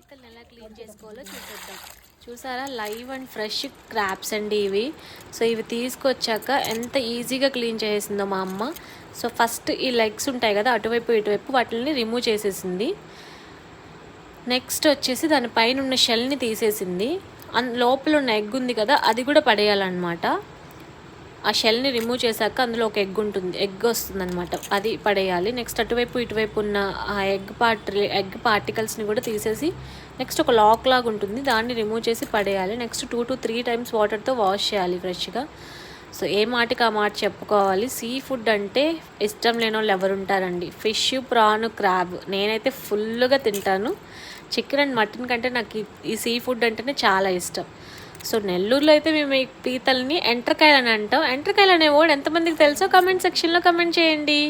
పీతల్ని ఎలా క్లీన్ చేసుకోవాలో చూసేద్దాం. చూసారా, లైవ్ అండ్ ఫ్రెష్ క్రాబ్స్ అండి ఇవి. సో ఇవి తీసుకొచ్చాక ఎంత ఈజీగా క్లీన్ చేసేసిందో మా అమ్మ. సో ఫస్ట్ ఈ లెగ్స్ ఉంటాయి కదా, అటువైపు ఇటువైపు వాటిని రిమూవ్ చేసేసింది. నెక్స్ట్ వచ్చేసి దానిపైన ఉన్న షెల్ని తీసేసింది. లోపల ఉన్న ఎగ్ ఉంది కదా, అది కూడా పడేయాలన్నమాట. ఆ షెల్ని రిమూవ్ చేశాక అందులో ఒక ఎగ్ వస్తుంది అనమాట, అది పడేయాలి. నెక్స్ట్ అటువైపు ఇటువైపు ఉన్న ఆ ఎగ్ పార్టికల్స్ని కూడా తీసేసి నెక్స్ట్ ఒక లాక్ లాగా ఉంటుంది, దాన్ని రిమూవ్ చేసి పడేయాలి. నెక్స్ట్ 2 to 3 times వాటర్తో వాష్ చేయాలి ఫ్రెష్గా. సో ఏ మాటికి ఆ మాట చెప్పుకోవాలి, సీ ఫుడ్ అంటే ఇష్టం లేని వాళ్ళు ఎవరు ఉంటారండి. ఫిష్, ప్రాన్, క్రాబ్ నేనైతే ఫుల్గా తింటాను. చికెన్ అండ్ మటన్ కంటే నాకు ఈ సీ ఫుడ్ అంటేనే చాలా ఇష్టం. సో నెల్లూరులో అయితే మేము ఈ పీతల్ని ఎంట్రకాయలు అని అంటాం. ఎంట్రకాయలు అనే వర్డ్ ఎంతమందికి తెలుసో కమెంట్ సెక్షన్లో కమెంట్ చేయండి.